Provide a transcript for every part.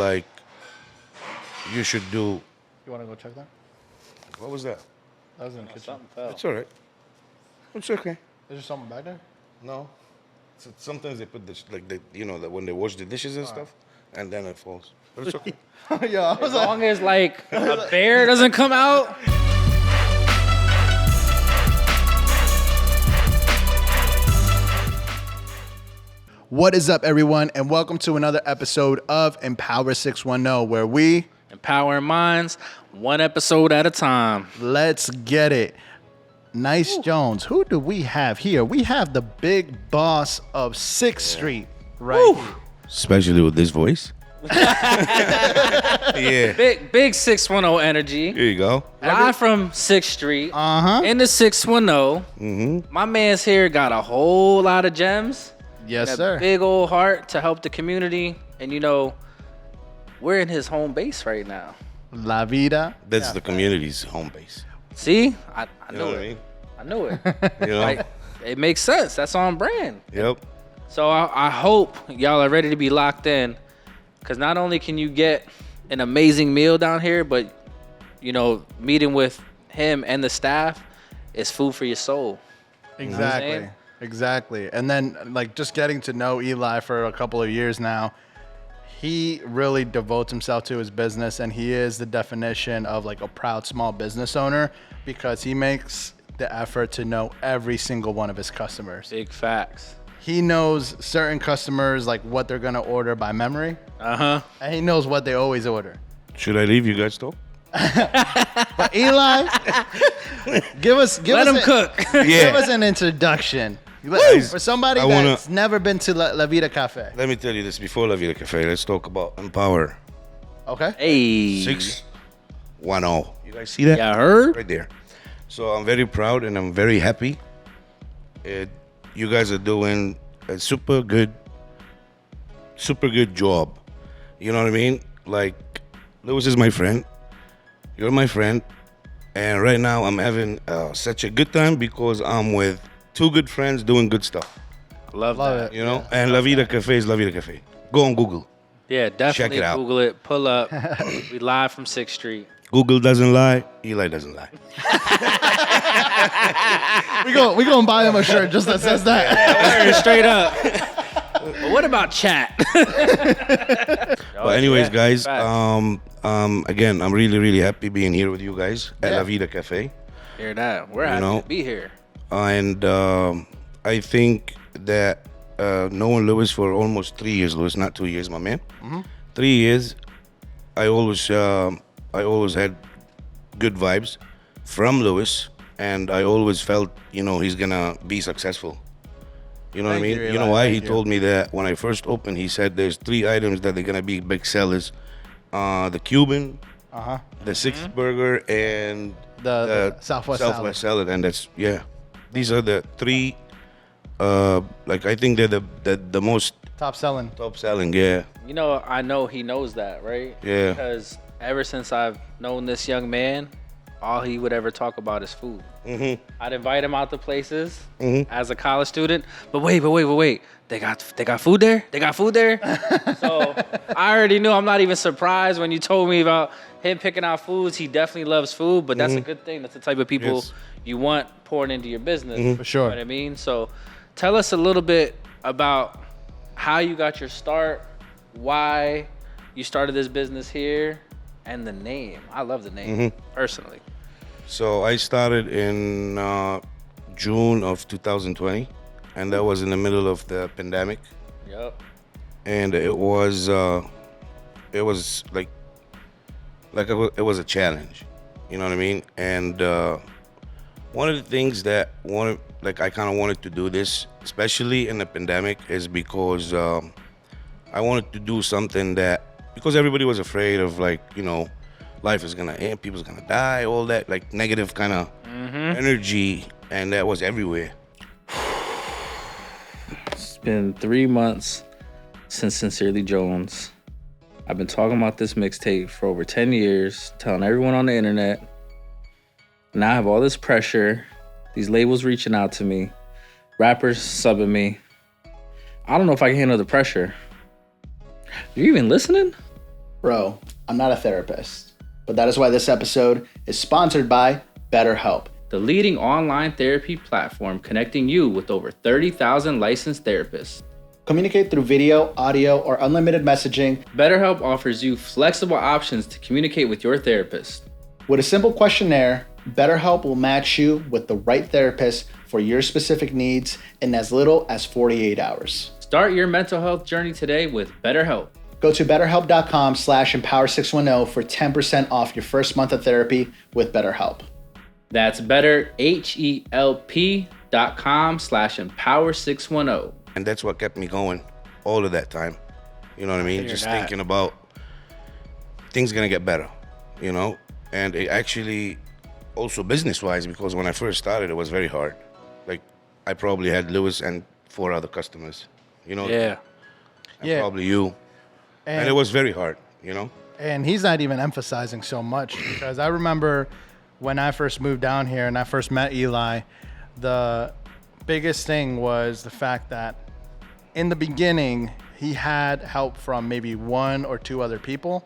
like you should do. You want to go check that? What was that? That was in the kitchen. Something fell. It's all right. It's okay. Is there something back there? No. So sometimes they put this like that when they wash the dishes and stuff, and then it falls. But it's okay. Yeah, I was As long as like a bear doesn't come out. What is up, everyone, and welcome to another episode of Empower 610, where we Empowering minds, one episode at a time. let's get it. Nyce Jonez. Who do we have here? We have the big boss of 6th Street, right? here. Especially with this voice. Yeah. Big 610 energy. Here you go. Live from 6th Street. In the 610. Mm-hmm. My man's here got a whole lot of gems. Yes, Got sir. big old heart to help the community. And we're in his home base right now. La Vida. That's the community's home base. See? I You knew know it. what I mean? I knew it. You know? Like, it makes sense. That's on brand. Yep. So I hope y'all are ready to be locked in, because not only can you get an amazing meal down here, but meeting with him and the staff is food for your soul. Exactly. saying? Exactly. And then, like, just getting to know Eli for a couple of years now, he really devotes himself to his business, and he is the definition of like a proud small business owner because he makes the effort to know every single one of his customers. Big facts. He knows certain customers, like what they're going to order by memory, and he knows what they always order. Should I leave you guys talk? But Eli, Let him cook. give us an introduction. For somebody I wanna- that's never been to La Vida Cafe. Let me tell you this before La Vida Cafe. Let's talk about Empower Okay? Hey. 610. You guys see that? Y'all heard? Right there. So I'm very proud and I'm very happy. You guys are doing a super good job. You know what I mean? Like, Lewis is my friend. You're my friend. And right now I'm having such a good time because I'm with two good friends doing good stuff. Love that. it. You know? And La Vida Cafe is La Vida Cafe. Go on Google. Yeah, definitely it out. Google it. Pull up. We live from 6th Street. Google doesn't lie. Eli doesn't lie. We gonna buy him a shirt just that says that. Straight up. But what about chat? But anyways, guys, facts. again, I'm really, really happy being here with you guys at La Vida Cafe. Hear that. We're happy know? to be here. And I think that knowing Lewis for almost 3 years, Lewis, not 2 years, my man. 3 years, I always had good vibes from Lewis, and I always felt, he's gonna be successful. You know what I Thank mean? you, You know Eli. why? Thank He you. told me that when I first opened, he said there's 3 items that they're gonna be big sellers: the Cuban, the Six Burger, and The Southwest salad. And these are the 3. I think they're the most Top selling. top selling. Yeah, I know he knows that, right? Yeah. Because ever since I've known this young man, all he would ever talk about is food. I'd invite him out to places as a college student. But wait. They got food there? They got food there? So I already knew. I'm not even surprised when you told me about him picking out foods. He definitely loves food, but that's a good thing. That's the type of people Yes. you want pouring into your business. For sure. You know what I mean? So tell us a little bit about how you got your start, why you started this business here, and the name. I love the name, personally. So I started in June of 2020, and that was in the middle of the pandemic. Yep. And it was like it was a challenge, you know what I mean? And one of the things that I kind of wanted to do this, especially in the pandemic, is because I wanted to do something because everybody was afraid of life is gonna end, people's gonna die, all that negative kind of energy, and that was everywhere. It's been 3 months since Sincerely Jones. I've been talking about this mixtape for over 10 years, telling everyone on the internet. Now I have all this pressure, these labels reaching out to me, rappers subbing me. I don't know if I can handle the pressure. You even listening? Bro, I'm not a therapist, but that is why this episode is sponsored by BetterHelp, the leading online therapy platform connecting you with over 30,000 licensed therapists. Communicate through video, audio, or unlimited messaging. BetterHelp offers you flexible options to communicate with your therapist. With a simple questionnaire, BetterHelp will match you with the right therapist for your specific needs in as little as 48 hours. Start your mental health journey today with BetterHelp. Go to betterhelp.com/empower610 for 10% off your first month of therapy with BetterHelp. That's betterhelp.com/empower610. And that's what kept me going all of that time. You know what I mean? Just thinking about things gonna get better, you know? And it actually, also business-wise, because when I first started, it was very hard. Like, I probably had Lewis and 4 other customers, you know? Yeah. And probably you. And it was very hard, you know? And he's not even emphasizing so much, because I remember when I first moved down here and I first met Eli, the biggest thing was the fact that in the beginning, he had help from maybe 1 or 2 other people.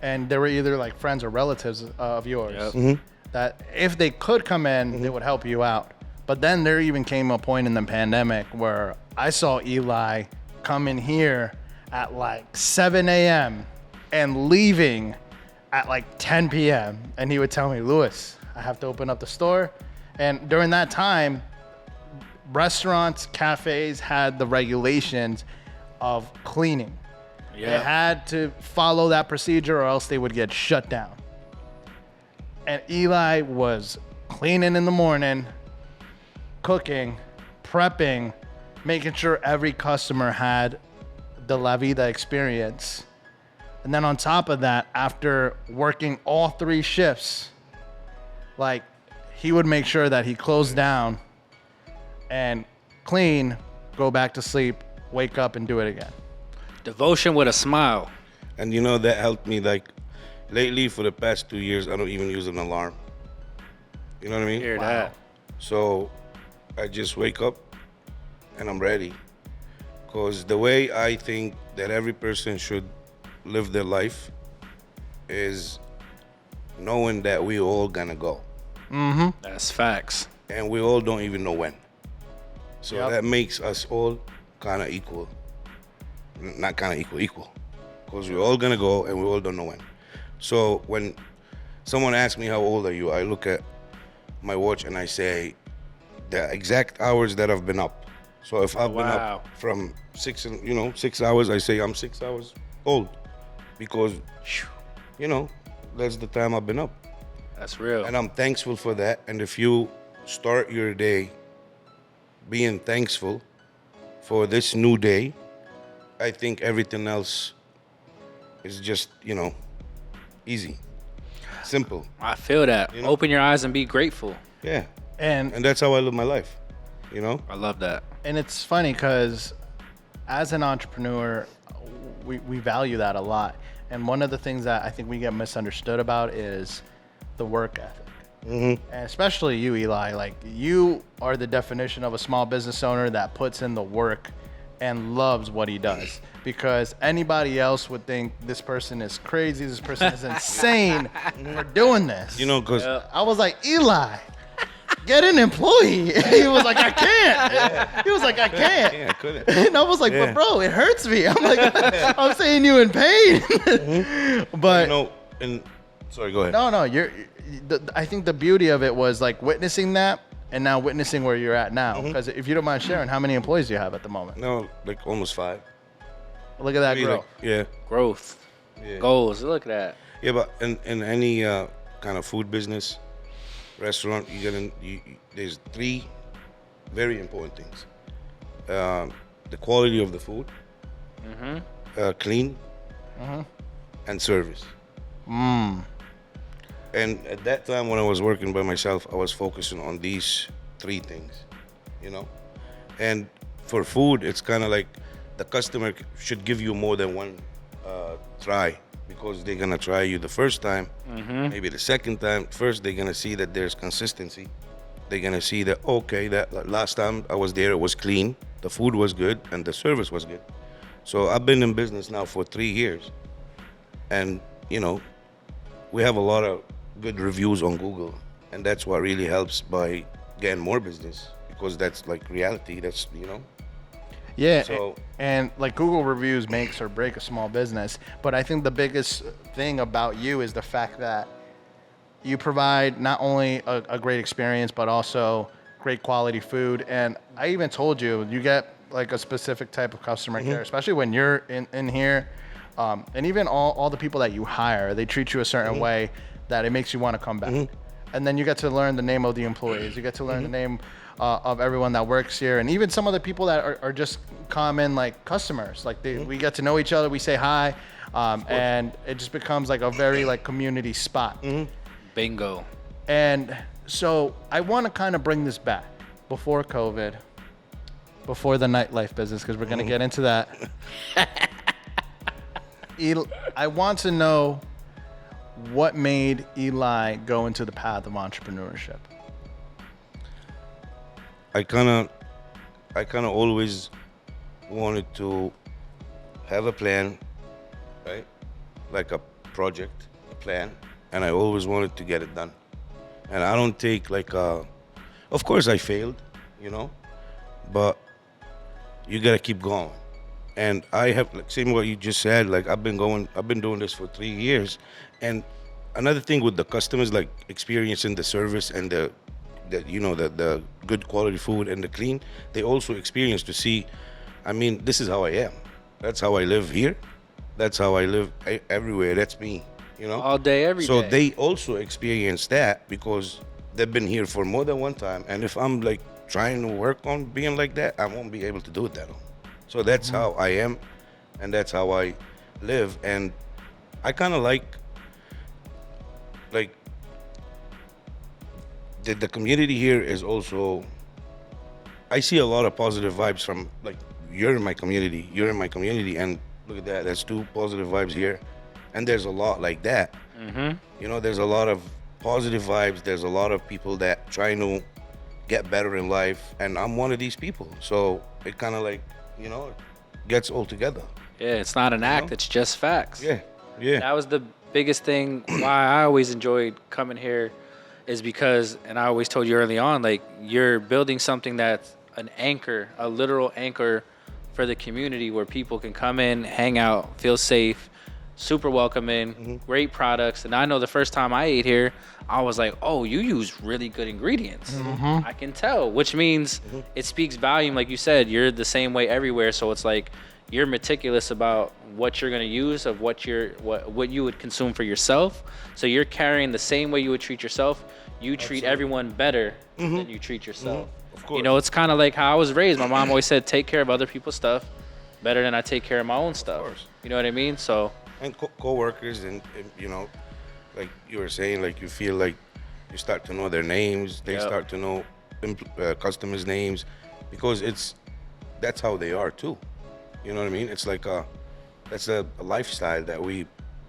And they were either like friends or relatives of yours. Yep. Mm-hmm. That if they could come in, they would help you out. But then there even came a point in the pandemic where I saw Eli come in here at like 7 a.m. and leaving at like 10 p.m. And he would tell me, Lewis, I have to open up the store. And during that time, restaurants, cafes had the regulations of cleaning. They had to follow that procedure or else they would get shut down. And Eli was cleaning in the morning, cooking, prepping, making sure every customer had the La Vida experience. And then on top of that, after working all 3 shifts, like, he would make sure that he closed down and clean, go back to sleep, wake up and do it again. Devotion with a smile. And you know, that helped me. Like, lately, for the past 2 years, I don't even use an alarm. You know what I mean? Hear that. So I just wake up and I'm ready. Because the way I think that every person should live their life is knowing that we all gonna go. Mm-hmm. That's facts. And we all don't even know when. So that makes us all kind of equal. Not kind of equal. Because we're all gonna go and we all don't know when. So when someone asks me how old are you, I look at my watch and I say the exact hours that I've been up. So if I've been up from 6 hours, I say I'm 6 hours old. Because, you know, that's the time I've been up. That's real. And I'm thankful for that. And if you start your day being thankful for this new day, I think everything else is just, you know, easy, simple. I feel that. You know? Open your eyes and be grateful. Yeah. And that's how I live my life, you know? I love that. And it's funny because as an entrepreneur, we value that a lot. And one of the things that I think we get misunderstood about is the work ethic. Mm-hmm. And especially you, Eli. Like, you are the definition of a small business owner that puts in the work and loves what he does. Because anybody else would think this person is crazy, this person is insane for doing this. You know, because I was like, Eli, get an employee. He was like, I can't. Yeah. He was like, I can't. Yeah, I couldn't. And I was like, but bro, it hurts me. I'm like, I'm saying you in pain. Mm-hmm. But you know, sorry, go ahead. No, I think the beauty of it was like witnessing that and now witnessing where you're at now. Because if you don't mind sharing, how many employees do you have at the moment? No, like almost 5. Look at that growth. Growth. Yeah. Goals. Look at that. Yeah, but in any kind of food business, restaurant, there's 3 very important things. The quality of the food, clean, and service. And at that time when I was working by myself, I was focusing on these 3 things, you know? And for food, it's kind of like the customer should give you more than one try, because they're gonna try you the first time, maybe the second time. First, they're gonna see that there's consistency. They're gonna see that, okay, that last time I was there, it was clean, the food was good, and the service was good. So I've been in business now for 3 years. and we have a lot of good reviews on Google, and that's what really helps by getting more business, because that's like reality. That's Yeah, So- and like Google reviews makes or break a small business, but I think the biggest thing about you is the fact that you provide not only a great experience, but also great quality food. And I even told you, you get like a specific type of customer care, especially when you're in here. And even all the people that you hire, they treat you a certain way that it makes you want to come back. And then you get to learn the name of the employees. You get to learn the name of everyone that works here, and even some of the people that are just common like customers. Like we get to know each other, we say hi, and it just becomes like a very like community spot. Bingo. And so I want to kind of bring this back before COVID, before the nightlife business, because we're going to get into that. I want to know what made Eli go into the path of entrepreneurship. I kind of always wanted to have a plan, right? Like a project, a plan, and I always wanted to get it done. And I don't take of course I failed, but you gotta keep going. And I have, like, same what you just said, like I've been doing this for 3 years. And another thing with the customers, like experiencing the service and the good quality food and the clean, they also experience to see, this is how I am. That's how I live here. That's how I live everywhere. That's me, All day, every day. So they also experience that because they've been here for more than one time. And if I'm like trying to work on being like that, I won't be able to do it that long. So that's how I am, and that's how I live. And I kind of like the community here is also, I see a lot of positive vibes from, like, you're in my community, and look at that, there's 2 positive vibes here. And there's a lot like that. There's a lot of positive vibes. There's a lot of people that trying to get better in life, and I'm one of these people. So it kind of gets all together. Yeah, it's not an act, it's just facts. Yeah. That was the biggest thing why I always enjoyed coming here, is because, and I always told you early on, like, you're building something that's an anchor, a literal anchor for the community, where people can come in, hang out, feel safe, super welcoming, great products. And I know the first time I ate here, I was like, oh, you use really good ingredients. I can tell, which means it speaks volume. Like you said, you're the same way everywhere. So it's like you're meticulous about what you're going to use, of what you would consume for yourself. So you're carrying the same way you would treat yourself. You treat everyone better than you treat yourself. Of course. It's kind of like how I was raised. My mom always said, take care of other people's stuff better than I take care of my own stuff. Of course. You know what I mean? So. And co-workers, and like you were saying, like you feel like you start to know their names. They start to know customers' names, because that's how they are too. You know what I mean? It's like that's a lifestyle that we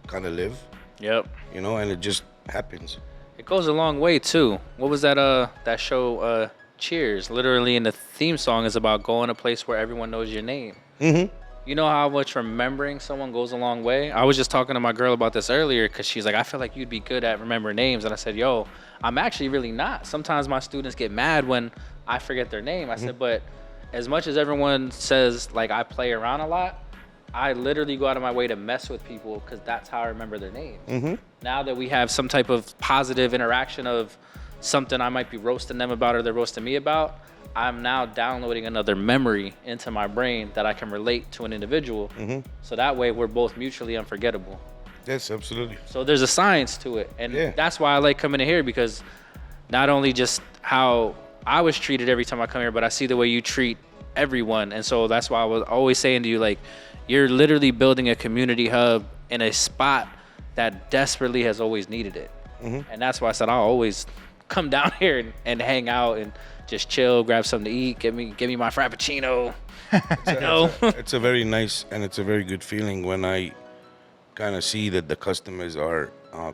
kind of live. Yep. And it just happens. It goes a long way too. What was that show? Cheers. Literally, in the theme song is about going to a place where everyone knows your name. You know how much remembering someone goes a long way? I was just talking to my girl about this earlier, because she's like, I feel like you'd be good at remembering names. And I said, yo, I'm actually really not. Sometimes my students get mad when I forget their name. I said, but as much as everyone says, like, I play around a lot, I literally go out of my way to mess with people, because that's how I remember their names. Now that we have some type of positive interaction of something I might be roasting them about or they're roasting me about, I'm now downloading another memory into my brain that I can relate to an individual. So that way we're both mutually unforgettable. Yes, absolutely. So there's a science to it. And that's why I like coming in here, because not only just how I was treated every time I come here, but I see the way you treat everyone. And so that's why I was always saying to you, like, you're literally building a community hub in a spot that desperately has always needed it. And that's why I said I'll always come down here and hang out and just chill, grab something to eat, give me my frappuccino. It's a very nice, and it's a very good feeling when I kind of see that the customers are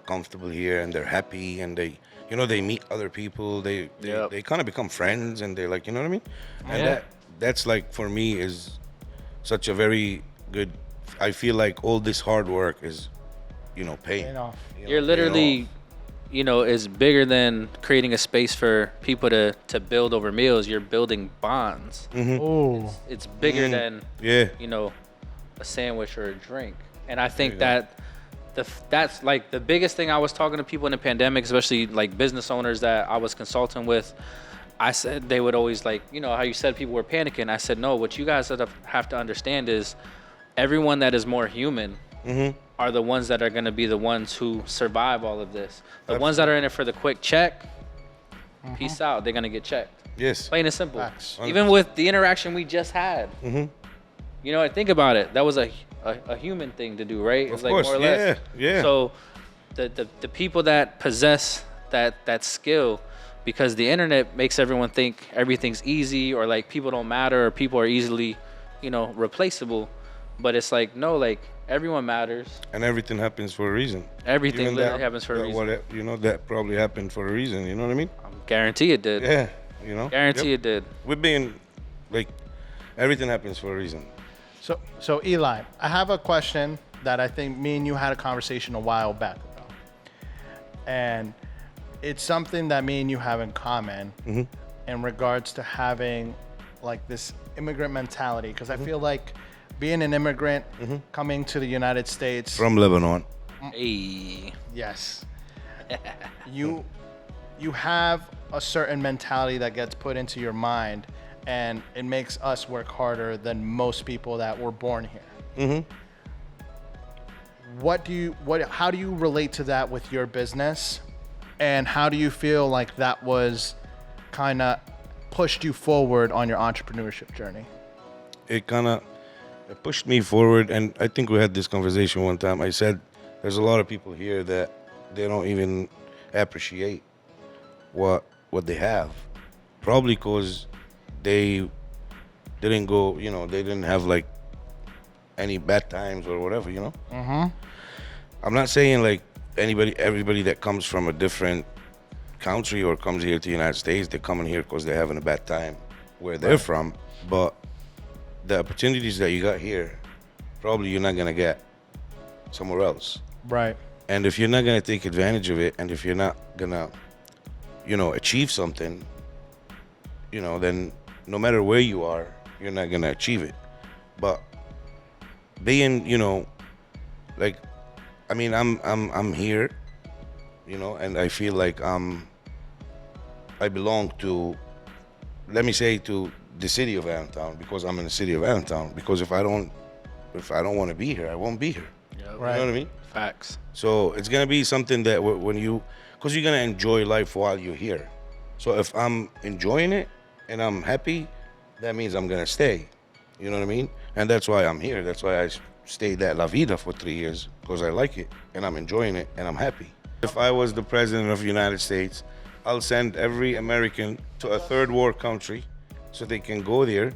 comfortable here, and they're happy, and they meet other people. They kind of become friends, and they're like, you know what I mean? And that's like, for me, is such a very good. I feel like all this hard work is paying. Paying off. You're literally, is bigger than creating a space for people to build over meals. You're building bonds. Oh, It's bigger than, a sandwich or a drink. And I think that that's like the biggest thing. I was talking to people in the pandemic, especially like business owners that I was consulting with. I said they would always like, how you said people were panicking. I said, no, what you guys have to understand is everyone that is more human are the ones that are going to be the ones who survive all of this. The ones that are in it for the quick check, peace out. They're going to get checked. Yes. Plain and simple. Facts. Even with the interaction we just had. Think about it. That was a human thing to do, right? It's Of course. more or less. Yeah. So the people that possess that skill, because the internet makes everyone think everything's easy or like people don't matter or people are easily, replaceable. But it's like, no, like everyone matters. And everything happens for a reason. Everything Even literally happens for a reason. That probably happened for a reason. You know what I mean? Guarantee it did. Yeah. Guarantee it did. We're being like, everything happens for a reason. So Eli, I have a question that I think me and you had a conversation a while back ago, and it's something that me and you have in common in regards to having like this immigrant mentality. Because I feel like being an immigrant coming to the United States From Lebanon. Hey. yes, you have a certain mentality that gets put into your mind, and it makes us work harder than most people that were born here. How do you relate to that with your business, and how do you feel like that was kind of pushed you forward on your entrepreneurship journey? It pushed me forward, and I think we had this conversation one time. I said there's a lot of people here that they don't even appreciate what they have, probably because they didn't go, they didn't have like any bad times or whatever, I'm not saying like everybody that comes from a different country or comes here to the United States, they're coming here because they're having a bad time where they're from, but the opportunities that you got here, probably you're not gonna get somewhere else. Right. And if you're not gonna take advantage of it, and if you're not gonna, achieve something, then no matter where you are, you're not gonna achieve it. But being, like, I mean, I'm here, and I feel like I belong to, let me say, to the city of Allentown, because I'm in the city of Allentown. Because if I don't want to be here, I won't be here. Yep. Right. You know what I mean? Facts. So it's gonna be something that because you're gonna enjoy life while you're here. So if I'm enjoying it and I'm happy, that means I'm gonna stay. You know what I mean? And that's why I'm here. That's why I stayed at La Vida for 3 years, because I like it and I'm enjoying it and I'm happy. If I was the president of the United States, I'll send every American to a third world country so they can go there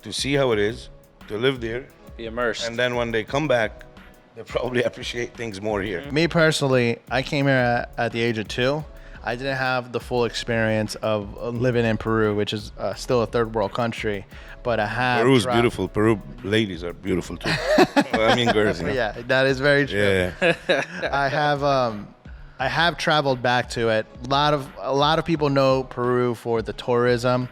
to see how it is, to live there. Be immersed. And then when they come back, they probably appreciate things more here. Me personally, I came here at the age of 2. I didn't have the full experience of living in Peru, which is still a third world country, but I have. Peru's beautiful. Peru ladies are beautiful too. Well, I mean girls. Yeah, that is very true. Yeah. I have traveled back to it. A lot of people know Peru for the tourism,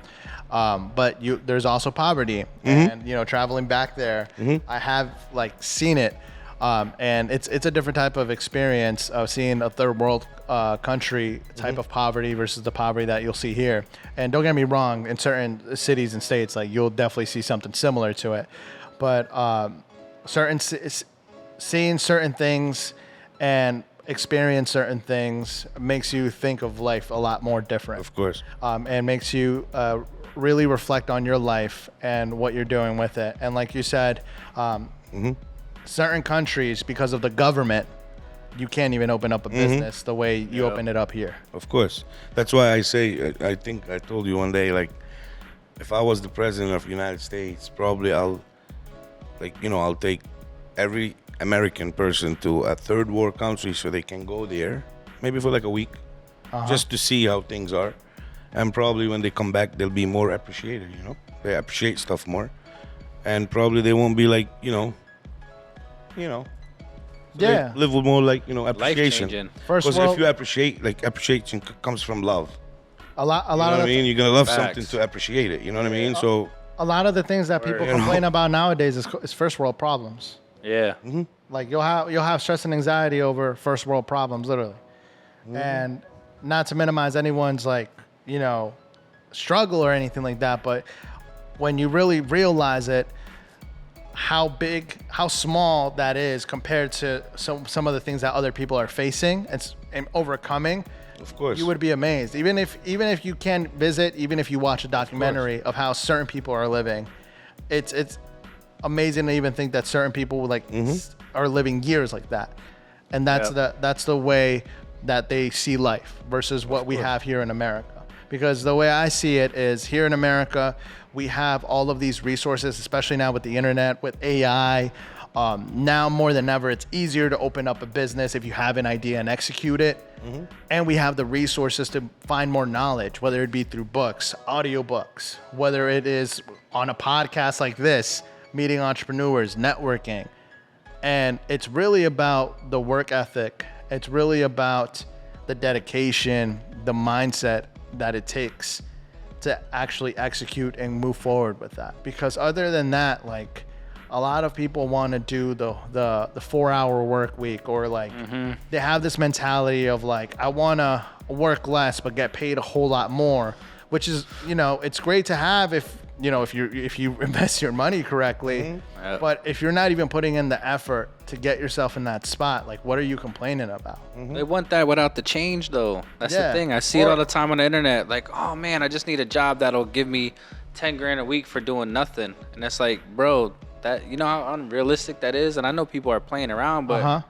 but there's also poverty, and traveling back there, I have like seen it. And it's a different type of experience of seeing a third world country type of poverty versus the poverty that you'll see here. And don't get me wrong, in certain cities and states, like you'll definitely see something similar to it. But seeing certain things and experience certain things makes you think of life a lot more different. Of course. And makes you really reflect on your life and what you're doing with it. And like you said, certain countries, because of the government, you can't even open up a business the way you open it up here. Of course. That's why I say, I think I told you one day, like, if I was the president of the United States, probably I'll take every American person to a third world country so they can go there, maybe for like a week, just to see how things are. And probably when they come back, they'll be more appreciated, They appreciate stuff more. And probably they won't be like, So Yeah. they live with more like, you know, appreciation. Life-changing. First Because world, if you appreciate, like appreciation comes from love. a lot You know of what I the mean? You're gonna love Facts. something to appreciate it. You know what I mean? So a lot of the things that people you know. complain about nowadays is first world problems. Yeah. Like you'll have stress and anxiety over first world problems, literally. And not to minimize anyone's like, you know, struggle or anything like that, but when you really realize it, how big, how small that is compared to some of the things that other people are facing and overcoming, of course, you would be amazed. Even if you can visit, even if you watch a documentary of how certain people are living, it's amazing to even think that certain people like are living years like that, and that's the way that they see life versus what we have here in America. Because the way I see it is here in America, we have all of these resources, especially now with the internet, with AI. Now more than ever, it's easier to open up a business if you have an idea and execute it. And we have the resources to find more knowledge, whether it be through books, audiobooks, whether it is on a podcast like this, meeting entrepreneurs, networking. And it's really about the work ethic. It's really about the dedication, the mindset that it takes to actually execute and move forward with that. Because other than that, like a lot of people want to do the 4-hour work week, or like they have this mentality of like, I want to work less but get paid a whole lot more, which is, you know, it's great to have if you invest your money correctly. But if you're not even putting in the effort to get yourself in that spot, like what are you complaining about? They want that without the change, though. That's the thing. I see it all the time on the internet. Like, oh man, I just need a job that'll give me 10 grand a week for doing nothing. And it's like, bro, that, you know how unrealistic that is. And I know people are playing around, but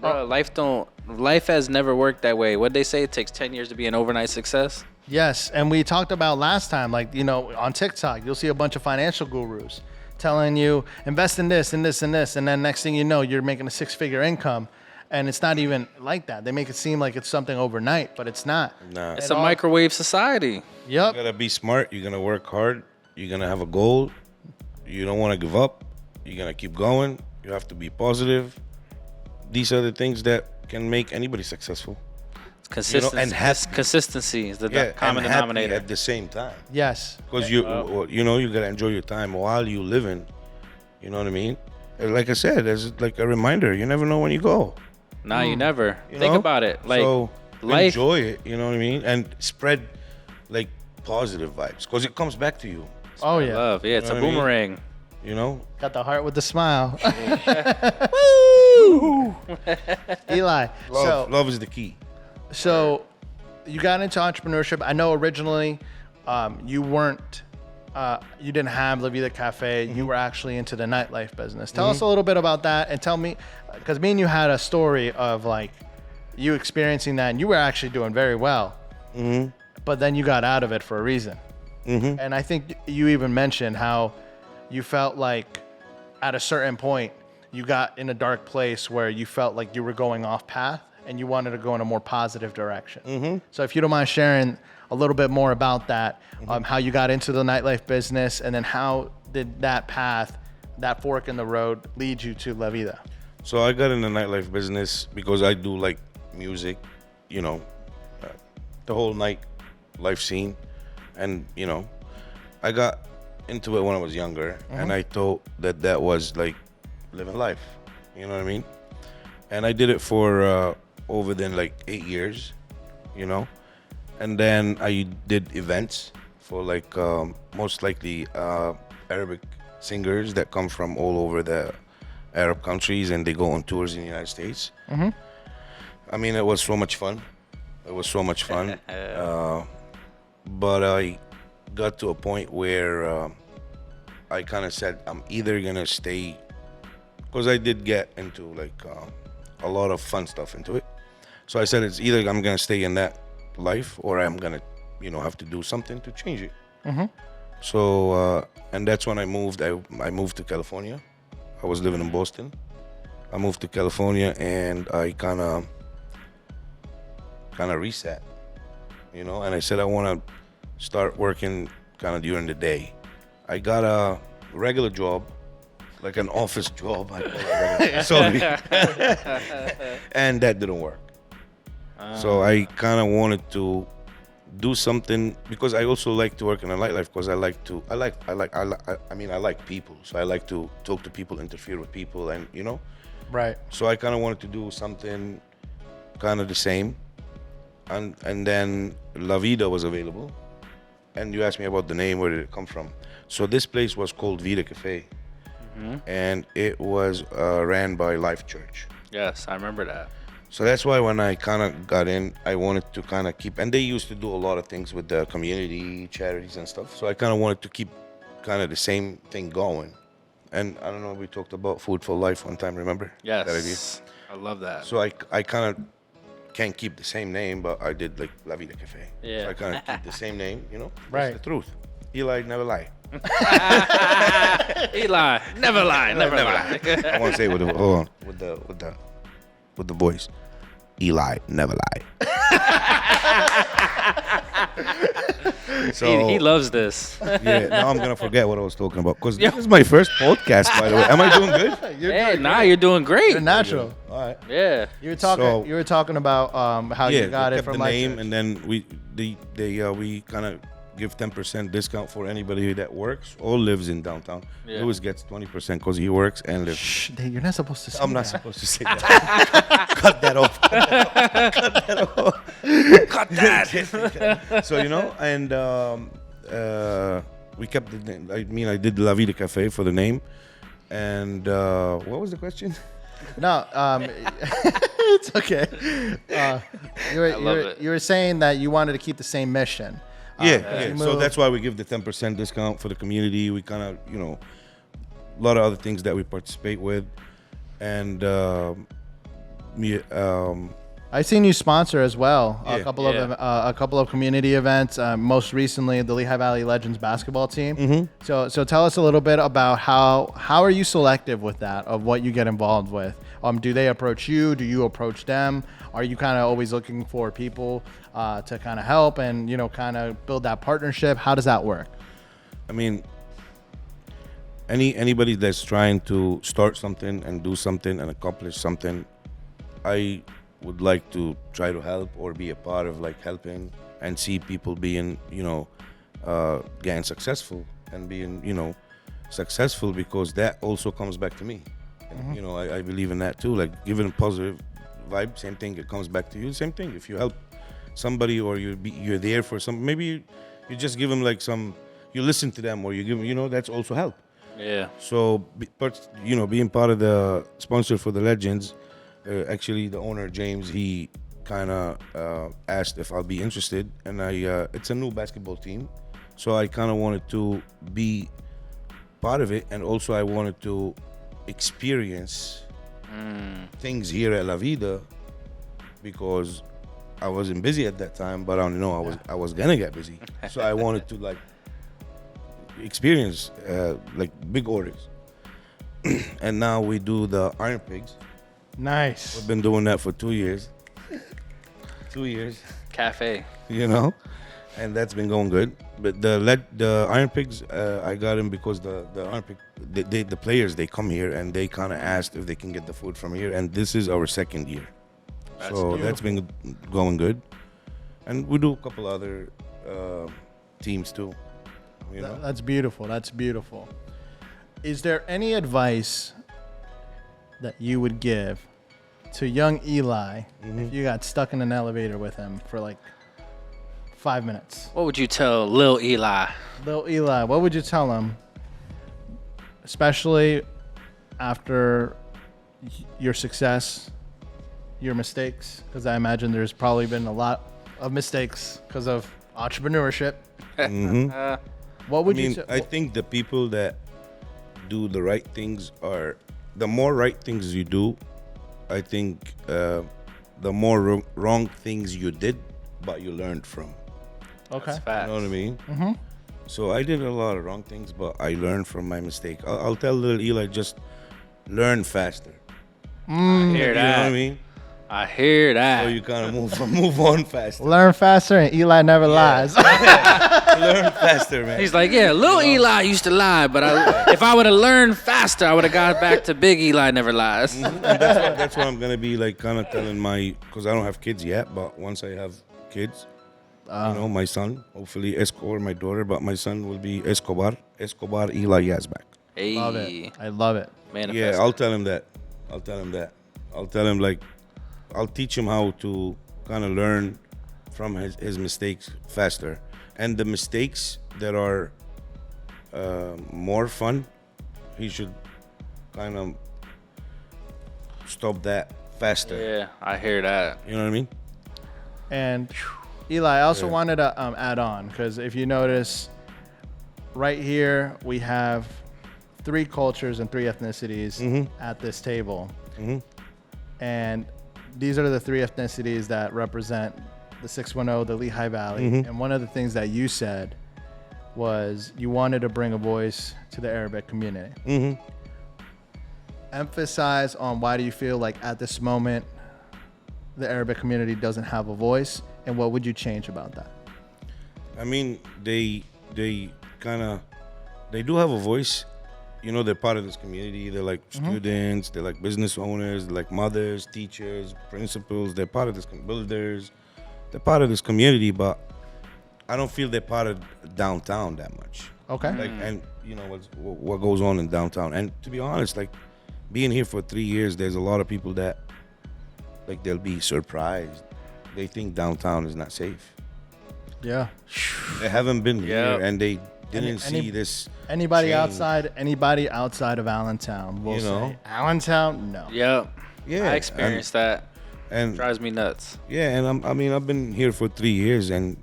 bro, life has never worked that way. What'd they say? It takes 10 years to be an overnight success. Yes, and we talked about last time, like, you know, on TikTok, you'll see a bunch of financial gurus telling you invest in this and this and this, and then next thing you know, you're making a 6-figure income, and it's not even like that. They make it seem like it's something overnight, but it's not. Nah. It's a microwave society. Yep. You gotta be smart. You're gonna work hard. You're gonna have a goal. You don't want to give up. You're gonna keep going. You have to be positive. These are the things that can make anybody successful. Consistency, and happy. Consistency is the common and happy denominator. at the same time. Yes. Because you gotta enjoy your time while you living. You know what I mean? Like I said, there's like a reminder. You never know when you go. Nah, you never. You Think know? about it. Like, so life. enjoy it. You know what I mean? And spread like positive vibes, because it comes back to you. Oh yeah. Love. Yeah, it's You a know what I mean? boomerang. You know? Got the heart with the smile. Eli. Love is the key. So you got into entrepreneurship. I know originally you didn't have the Vida Cafe. You were actually into the nightlife business. Tell us a little bit about that, and tell me, because me and you had a story of like you experiencing that, and you were actually doing very well. But then you got out of it for a reason. And I think you even mentioned how you felt like at a certain point you got in a dark place where you felt like you were going off path and you wanted to go in a more positive direction. So if you don't mind sharing a little bit more about that, how you got into the nightlife business, and then how did that path, that fork in the road, lead you to La Vida? So I got in the nightlife business because I do like music, you know, the whole nightlife scene. And, you know, I got into it when I was younger, and I thought that was like living life, you know what I mean? And I did it for over then like 8 years, you know? And then I did events for like most likely Arabic singers that come from all over the Arab countries, and they go on tours in the United States. I mean, it was so much fun. It was so much fun. But I got to a point where I kind of said, I'm either gonna stay, because I did get into like a lot of fun stuff into it. So I said, it's either I'm gonna stay in that life, or I'm gonna, you know, have to do something to change it. So and that's when I moved. I moved to California. I was living in Boston. I moved to California, and I kind of reset, you know. And I said I want to start working kind of during the day. I got a regular job like an office job. I call it. Sorry. And that didn't work. So I kind of wanted to do something because I also like to work in a nightlife because I like people. So I like to talk to people, interfere with people, and Right. So I kind of wanted to do something kind of the same, and then La Vida was available, and you asked me about the name, where did it come from? So this place was called Vida Cafe, and it was ran by Life Church. Yes, I remember that. So that's why when I kind of got in, I wanted to kind of keep, and they used to do a lot of things with the community, charities and stuff. So I kind of wanted to keep kind of the same thing going. And I don't know, we talked about Food for Life one time, remember? Yes. That idea? I love that. So I kind of can't keep the same name, but I did like La Vida Cafe. Yeah. So I kind of keep the same name, Right. That's the truth. Eli never lie. Eli, never lie, never lie. I want to say with the voice. Eli never lie. So He loves this. yeah, now I'm gonna forget what I was talking about because this is my first podcast, by the way. Am I doing good? You're doing great. You're natural. All right. Yeah. You were talking about how you got it kept from the Life name, Church. and then we kind of give 10% discount for anybody that works or lives in downtown. Yeah. Lewis gets 20% because he works and lives. Shh, you're not supposed to say I'm not that. supposed to say that. Cut that off. Cut that. So and we kept the name. I did La Vida Cafe for the name, and what was the question? No, it's okay. You were saying that you wanted to keep the same mission. Yeah. So that's why we give the 10% discount for the community. We kind of, a lot of other things that we participate with, and I've seen you sponsor as well Yeah. a couple of community events. Most recently, the Lehigh Valley Legends basketball team. Mm-hmm. So tell us a little bit about how are you selective with that, of what you get involved with? Do they approach you? Do you approach them? Are you kind of always looking for people to kind of help and kind of build that partnership? How does that work? I mean, anybody that's trying to start something and do something and accomplish something, I would like to try to help or be a part of like helping and see people being, getting successful and being, successful, because that also comes back to me. And, I believe in that too. Like giving a positive vibe, same thing. It comes back to you. Same thing. If you help somebody or you're there for some, maybe you just give them like you listen to them or you give them, that's also help. Yeah. So, being part of the sponsor for the Legends, actually the owner James, he kind of asked if I'll be interested, and it's a new basketball team, so I kind of wanted to be part of it, and also I wanted to experience things here at La Vida, because I wasn't busy at that time, but I know I was gonna get busy, so I wanted to like experience like big orders. And now we do the Iron Pigs. Nice. We've been doing that for 2 years. 2 years, Cafe. and that's been going good. But the Iron Pigs, I got them because the Iron Pig, the players, they come here and they kind of asked if they can get the food from here, and this is our second year. That's been going good, and we do a couple other teams too. That's beautiful. That's beautiful. Is there any advice that you would give to young Eli if you got stuck in an elevator with him for like 5 minutes? What would you tell Lil Eli? Little Eli, what would you tell him, especially after your success, your mistakes? Because I imagine there's probably been a lot of mistakes because of entrepreneurship. What would you? I think the people that do the right things the more right things you do, I think the more wrong things you did, but you learned from. Okay. That's facts. You know what I mean? Mm-hmm. So I did a lot of wrong things, but I learned from my mistake. I'll tell little Eli, just learn faster. I hear You know that. what I mean? I hear that. So you kind of move on faster. Learn faster, and Eli never lies. Learn faster, man. He's like, yeah, little Eli used to lie, but if I would have learned faster, I would have got back to big Eli never lies. And that's what I'm gonna be like, kind of telling because I don't have kids yet, but once I have kids, my son, hopefully Escobar, my daughter, but my son will be Escobar Eli Yazbeck. Hey, Love it. I love it. manifest. Yeah, I'll tell him that. I'll tell him like, I'll teach him how to kind of learn from his mistakes faster, and the mistakes that are more fun, he should kind of stop that faster. Yeah, I hear that. You know what I mean? And Eli, I also wanted to add on, because if you notice, right here we have 3 cultures and 3 ethnicities at this table. And these are the 3 ethnicities that represent the 610, the Lehigh Valley. And one of the things that you said was you wanted to bring a voice to the Arabic community. Emphasize on why do you feel like at this moment the Arabic community doesn't have a voice, and what would you change about that? I mean, they do have a voice. You know, they're part of this community. They're like students, they're like business owners, they're like mothers, teachers, principals. They're part of this, builders. They're part of this community, but I don't feel they're part of downtown that much. Okay. Like, and you know what goes on in downtown. And to be honest, like being here for 3 years, there's a lot of people that like they'll be surprised. They think downtown is not safe. Yeah. They haven't been Yeah. here, and they didn't see this. Anybody change. outside of Allentown will You know? say, Allentown, no. Yep. Yeah, I experienced that. and Drives me nuts. yeah, and I've been here for 3 years, and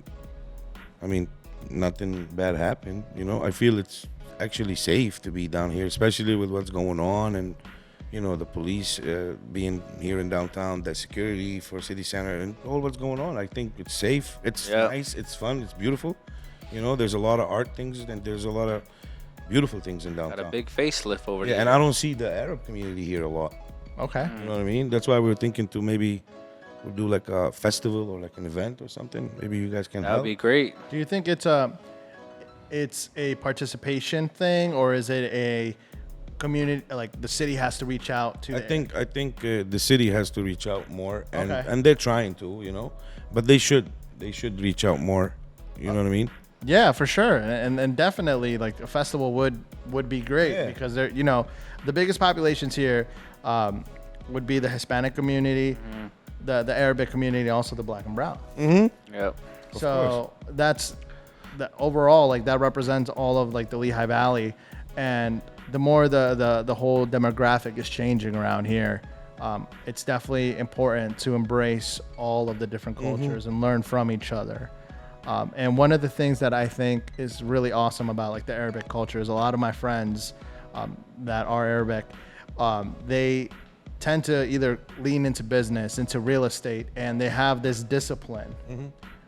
I mean, nothing bad happened. You know, I feel it's actually safe to be down here, especially with what's going on, and you know, the police being here in downtown, the security for city center, and all what's going on. I think it's safe. It's nice. It's fun. It's beautiful. You know, there's a lot of art things, and there's a lot of beautiful things in downtown. Got a big facelift over Yeah, there. and I don't see the Arab community here a lot. Okay. You know what I mean? That's why we were thinking to maybe we'll do like a festival or like an event or something. Maybe you guys can That help. would be great. Do you think it's a participation thing, or is it a community, like the city has to reach out to? I think the city has to reach out more, and Okay. and they're trying to, you know, but they should reach out more. You know what I mean? Yeah, for sure, and definitely like a festival would be great, Yeah. because they're, you know, the biggest populations here would be the Hispanic community, the Arabic community, also the Black and Brown. Yep. So that's the overall, like that represents all of like the Lehigh Valley, and the more the whole demographic is changing around here, it's definitely important to embrace all of the different cultures and learn from each other. And one of the things that I think is really awesome about like the Arabic culture is a lot of my friends that are Arabic, they tend to either lean into business, into real estate, and they have this discipline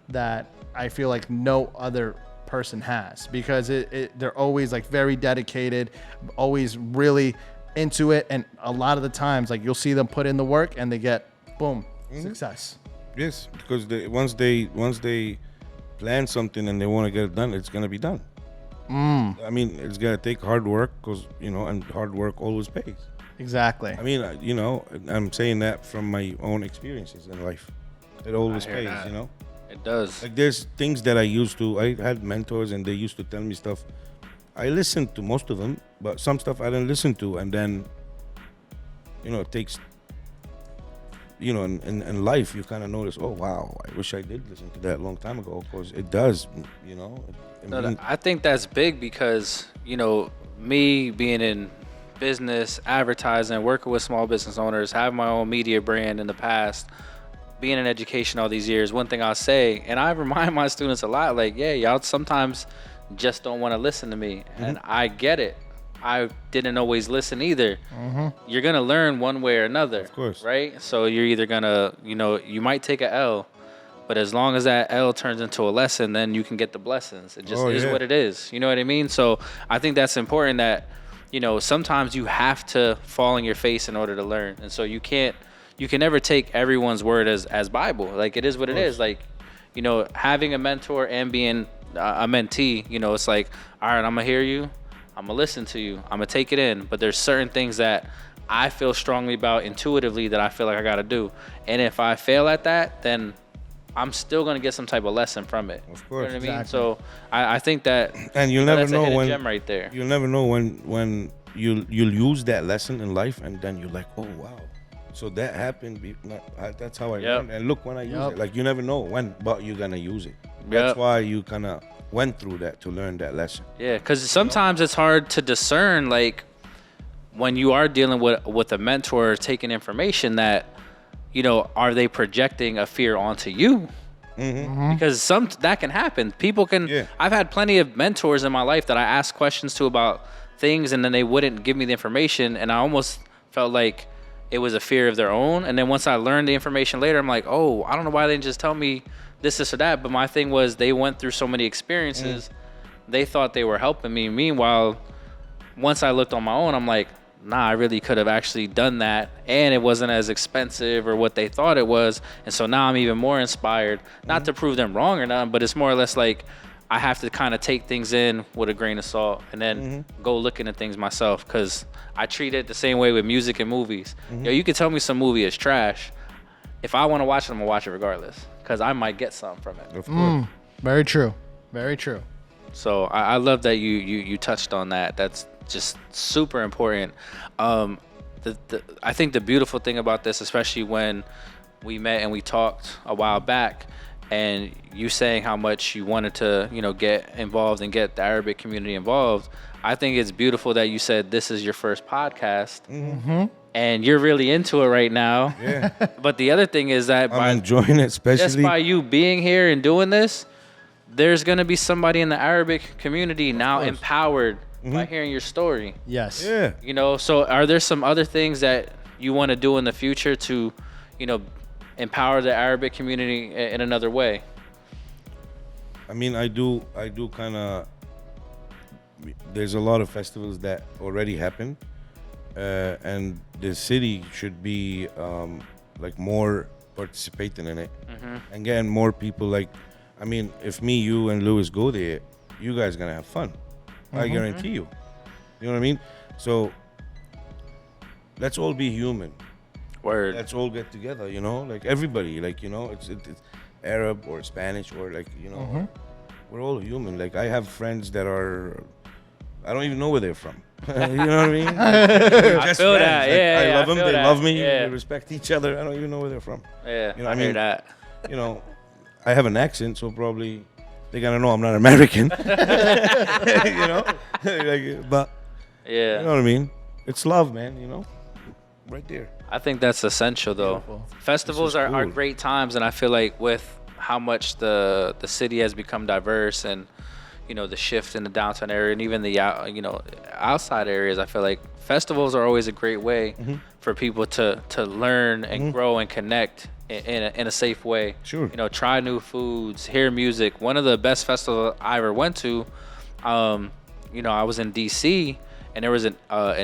that I feel like no other person has, because they're always like very dedicated, always really into it, and a lot of the times like you'll see them put in the work and they get boom success. Yes, because once they plan something and they want to get it done, it's gonna be done. I mean, it's gonna take hard work, because you know, and hard work always pays. Exactly. I mean, you know, I'm saying that from my own experiences in life. It always hear pays, that. you know. It does. Like there's things that I had mentors, and they used to tell me stuff. I listened to most of them, but some stuff I didn't listen to, and then, you know, it takes, you know, in life you kind of notice, oh wow, I wish I did listen to that a long time ago, because it does, you know. I think that's big, because, you know, me being in business, advertising, working with small business owners, having my own media brand in the past, being in education all these years, one thing I'll say, and I remind my students a lot, like, yeah, y'all sometimes just don't want to listen to me. And I get it. I didn't always listen either. You're going to learn one way or another. Of course. Right? So you're either going to, you know, you might take a L, but as long as that L turns into a lesson, then you can get the blessings. It just is what it is. You know what I mean? So I think that's important, that, you know, sometimes you have to fall on your face in order to learn. And so you can't you can never take everyone's word as Bible. Like, it is what it is. Like, you know, having a mentor and being a mentee, you know, it's like, all right, I'm gonna hear you, I'm gonna listen to you, I'm gonna take it in, but there's certain things that I feel strongly about intuitively that I feel like I gotta do, and if I fail at that, then I'm still gonna get some type of lesson from it. Of course. You know what I mean? Exactly. So I think that, And you'll you never that's a know hidden when gem right there. you'll never know when you'll use that lesson in life, and then you're like, oh wow, so that happened. That's how I learned, and look when I use it. Like, you never know when, but you're gonna use it. That's why you kind of went through that to learn that lesson. Yeah, because sometimes it's hard to discern, like, when you are dealing with a mentor taking information that, you know, are they projecting a fear onto you? Because that can happen. People can. Yeah. I've had plenty of mentors in my life that I asked questions to about things, and then they wouldn't give me the information, and I almost felt like it was a fear of their own. And then once I learned the information later, I'm like, oh, I don't know why they didn't just tell me this or that. But my thing was, they went through so many experiences, they thought they were helping me. Meanwhile, once I looked on my own, I'm like, nah, I really could have actually done that, and it wasn't as expensive or what they thought it was. And so now I'm even more inspired, not to prove them wrong or nothing, but it's more or less like I have to kind of take things in with a grain of salt and then go looking at things myself, because I treat it the same way with music and movies. Yo, you can tell me some movie is trash. If I want to watch it, I'm going to watch it regardless, because I might get something from it. Of course. Very true. Very true. So I love that you touched on that. That's just super important. I think the beautiful thing about this, especially when we met and we talked a while back, and you saying how much you wanted to, you know, get involved and get the Arabic community involved, I think it's beautiful that you said this is your first podcast, and you're really into it right now. Yeah. But the other thing is that I'm enjoying it, just especially. by you being here and doing this, there's gonna be somebody in the Arabic community now empowered by hearing your story. Yes. Yeah. You know, so are there some other things that you want to do in the future to, you know, empower the Arabic community in another way? I mean, I do kind of. There's a lot of festivals that already happen, and the city should be like more participating in it, and getting more people. Like, I mean, if me, you, and Louis go there, you guys gonna have fun. I guarantee you. You know what I mean? So let's all be human. Word. Let's all get together. You know, like everybody. Like, you know, it's Arab or Spanish or, like, you know, we're all human. Like, I have friends that are, I don't even know where they're from. You know what I mean? I feel that. Like, Yeah, I love them. feel They that. love me. Yeah. We respect each other. I don't even know where they're from. Yeah, You know I what I hear mean? that. You know, I have an accent, so probably they're gonna know I'm not American. You know, like, but Yeah. you know what I mean? It's love, man. You know, right there. I think that's essential, though. Beautiful. Festivals This is are cool. great times, and I feel like with how much the city has become diverse, and, you know, the shift in the downtown area, and even the you know, outside areas, I feel like festivals are always a great way for people to learn and grow and connect in a safe way. Sure. You know, try new foods, hear music. One of the best festivals I ever went to, you know, I was in DC, and there was an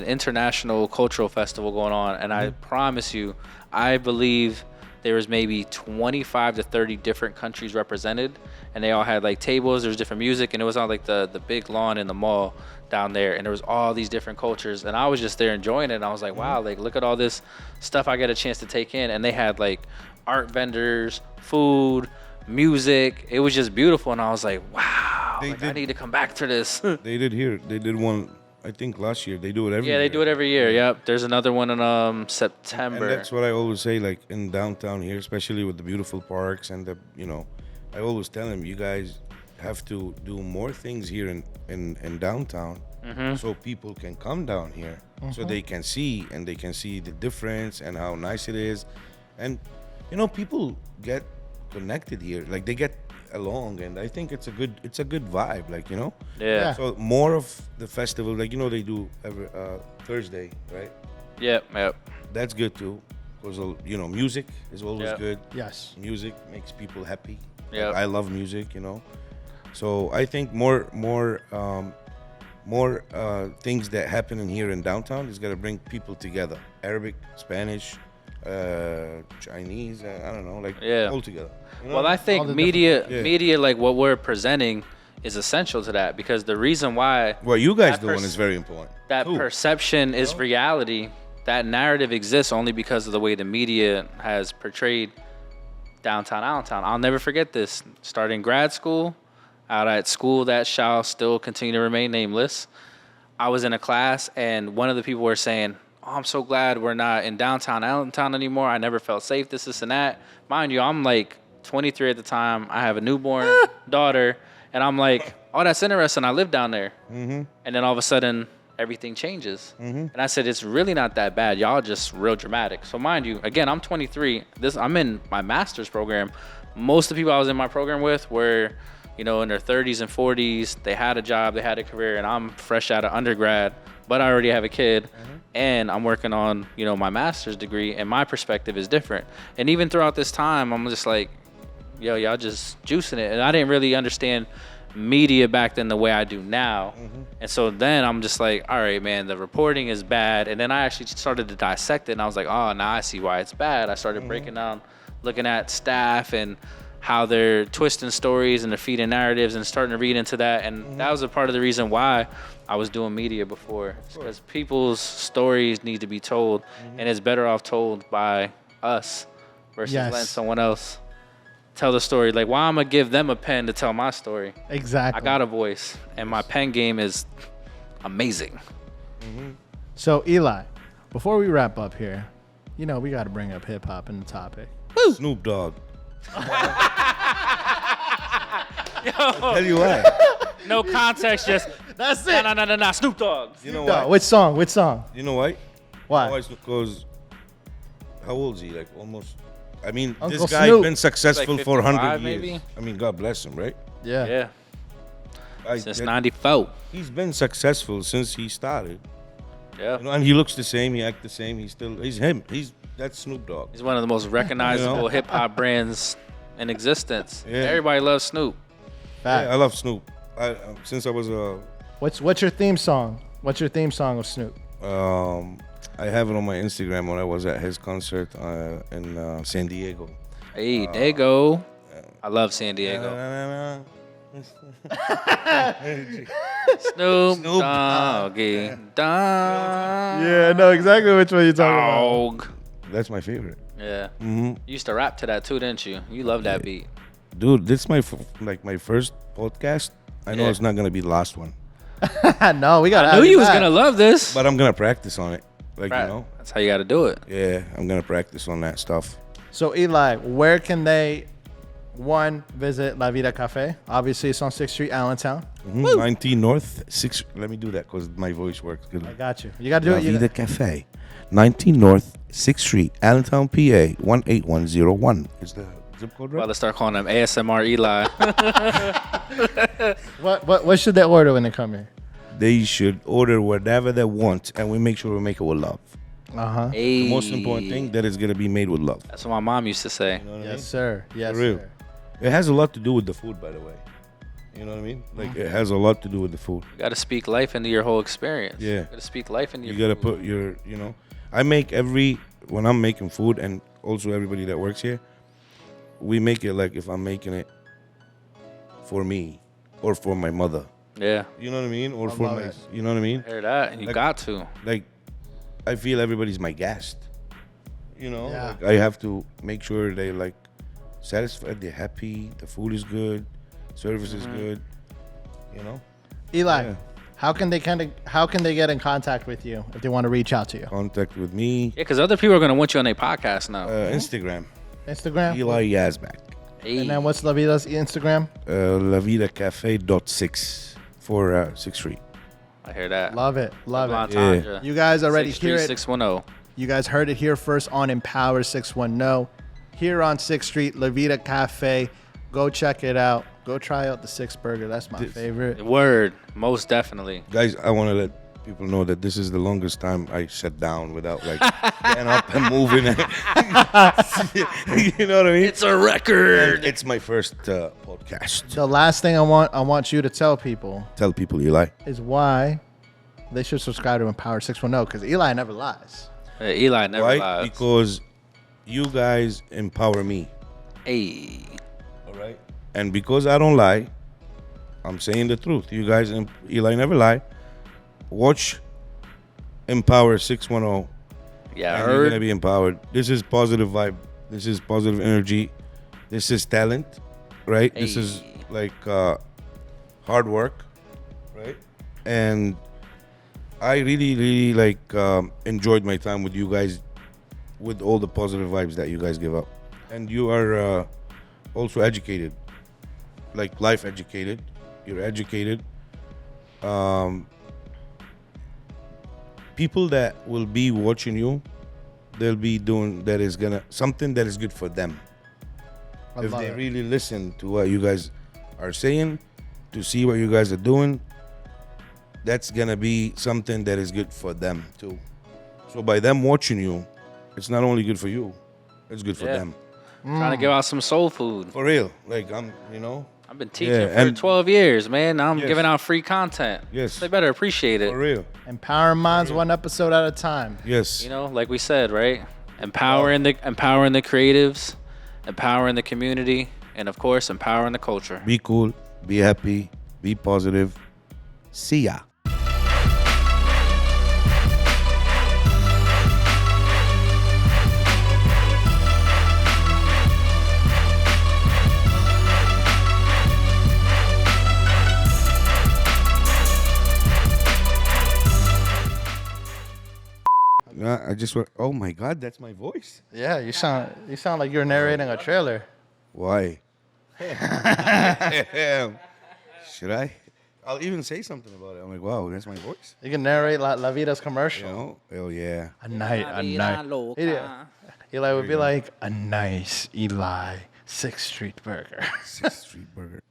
international cultural festival going on, and I promise you, I believe there was maybe 25 to 30 different countries represented, and they all had like tables, there was different music, and it was on like the big lawn in the mall down there, and there was all these different cultures, and I was just there enjoying it, and I was like, wow, like, look at all this stuff I get a chance to take in. And they had like art vendors, food, music. It was just beautiful, and I was like, wow, They like, I did- need to come back to this. They did here. They did one. I think last year. They do it every Yeah, year. they do it every year. Yep. There's another one in And September. that's what I always say, like in downtown here, especially with the beautiful parks and the, you know, I always tell them, you guys have to do more things here in downtown, so people can come down here, so they can see, and they can see the difference and how nice it is, and, you know, people get connected here, like they get along, and I think it's a good vibe, like, you know. Yeah. So more of the festival, like, you know, they do every Thursday, right? Yep. Yep. That's good too, because, you know, music is always Yeah. good. Yes. Music makes people happy. Yeah. Like, I love music, you know. So I think more things that happen in here in downtown is gonna bring people together. Arabic, Spanish, Chinese, I don't know, like Yeah. all together. You know? Well, I think the media like what we're presenting is essential to that, because the reason why what you guys that doing is very important. that too. perception is reality, that narrative exists only because of the way the media has portrayed downtown Allentown. I'll never forget this. Starting grad school, out at school that shall still continue to remain nameless, I was in a class and one of the people were saying, "Oh, I'm so glad we're not in downtown Allentown anymore. I never felt safe, this, and that." Mind you, I'm like 23 at the time. I have a newborn daughter. And I'm like, "Oh, that's interesting. I live down there." Mm-hmm. And then all of a sudden, everything changes. Mm-hmm. And I said, "It's really not that bad. Y'all just real dramatic." So mind you, again, I'm 23. I'm in my master's program. Most of the people I was in my program with were, in their 30s and 40s. They had a job, they had a career, and I'm fresh out of undergrad, but I already have a kid, and I'm working on, my master's degree, and my perspective is different. And even throughout this time, I'm just like, yo, y'all just juicing it. And I didn't really understand media back then the way I do now. And so then I'm just like, all right, man, the reporting is bad. And then I actually started to dissect it, and I was like, oh, now I see why it's bad. I started breaking down, looking at staff and how they're twisting stories and they're feeding narratives, and starting to read into that. And that was a part of the reason why I was doing media before. Because people's stories need to be told, and it's better off told by us versus letting someone else tell the story. Like, why I'm gonna give them a pen to tell my story? Exactly. I got a voice, and my pen game is amazing. So Eli, before we wrap up here, we got to bring up hip hop in the topic. Snoop Dogg. Yo, Tell you what. no context, just That's it. no, Snoop Dogg. You know No, what? which song? Which song? You know why? Why? Why? Because how old is he? Like almost. I mean, Uncle this guy's Snoop. been successful Like for 100 55 years. maybe? I mean, God bless him, right? Yeah. Yeah, since '94. He's been successful since he started. Yeah, And he looks the same. He acts the same. He's him. That's Snoop Dogg. he's one of the most recognizable hip hop brands in existence. Yeah. Everybody loves Snoop. Fact. Yeah, I love Snoop. Since I was What's your theme song? What's your theme song of Snoop? I have it on my Instagram when I was at his concert in San Diego. Hey, there you go. I love San Diego. Snoop Doggy Dogg. Yeah, I know exactly which one you're talking Dog. That's my favorite. Yeah. You used to rap to that too, didn't you? You love that beat. Dude, this is my first podcast. I know Yeah. it's not gonna be the last one, about. No, we got. I knew you was gonna love this. but I'm gonna practice on it. Like Right. you know, That's how you got to do it. yeah, I'm gonna practice on that stuff. So Eli, where can they, visit La Vida Cafe? Obviously, it's on 6th Street, Allentown. 19 North 6. Let me do that because my voice works good. I got you. You got to do La it. Vida Cafe, 19 North 6th Street, Allentown, PA 18101. Is the zip code right? About to start calling them ASMR Eli. What should they order when they come here? They should order whatever they want, and we make sure we make it with love. Hey. The most important thing that is gonna be made with love. That's what my mom used to say. You know what I mean? Yes, sir. Yes, For real. sir. It has a lot to do with the food, by the way. You know what I mean? Like it has a lot to do with the food. You got to speak life into your whole experience. Yeah. You got to speak life into your You gotta food. put your, I make when I'm making food, and also everybody that works here, we make it like if I'm making it for me or for my mother. Yeah. You know what I mean? Or I for love my, it. you know what I mean? Hear that? And you Like- got to. Like, I feel everybody's my guest. You know, Yeah. like, I have to make sure they like satisfied, they're happy, the food is good, service is good. You know, Eli, Yeah. how can they get in contact with you if they want to reach out to you? contact with me, Yeah, because other people are going to want you on their podcast now. Instagram, Instagram. Eli Yazbeck, Hey. And then what's La Vida's Instagram? LaVidaCafe.6 for 6th Street. I hear that. Love it. Love it. Entendre. You guys already 6th hear it. Street 610. You guys heard it here first on Empower 610. Here on 6th Street, La Vida Cafe. Go check it out. Go try out the Six Burger. That's my favorite. Word. Most definitely. Guys, I want to let people know that this is the longest time I sat down without like getting up and moving. You know what I mean? It's a record. It's my first podcast. The last thing I want you to tell people Tell people, Eli. is why they should subscribe to Empower 610 because Eli never lies. Eli never Why? lies. Because you guys empower me. Hey. All right. And because I don't lie, I'm saying the truth. You guys, Eli never lie. Watch Empower 610. Yeah, I And you're heard. gonna be empowered. This is positive vibe. This is positive energy. This is talent, right? This is Hey. like hard work, right? And I really, really like enjoyed my time with you guys, with all the positive vibes that you guys give up. And you are also educated, like life educated. You're educated. People that will be watching you, they'll be doing that is gonna something that is good for them. I If love they it. really listen to what you guys are saying, to see what you guys are doing, that's gonna be something that is good for them too. So by them watching you, it's not only good for you, it's good for Yeah. them. Trying to give out some soul food. For real. Like I've been teaching Yeah, for and- 12 years, man. Now I'm Yes. giving out free content. Yes. They better appreciate it. for real. Empowering minds one episode at a time. Yes. You know, like we said, right? Empowering the creatives, empowering the community, and of course, empowering the culture. Be cool, be happy, be positive. See ya. I just went, oh my God, that's my voice. Yeah, you sound like you're narrating a trailer. Why? Should I? I'll even say something about it. I'm like, wow, that's my voice. You can narrate La Vida's commercial. You know? Hell yeah. A night. Eli would be like, a nice Eli 6th Street burger. 6th Street Burger.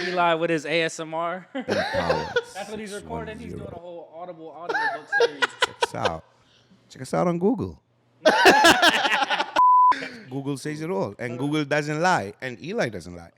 Eli with his ASMR. Empower. That's what he's recording. He's doing a 610. whole Audible audiobook series. Check us out. Check us out on Google. Google says it all. And Google doesn't lie. And Eli doesn't lie.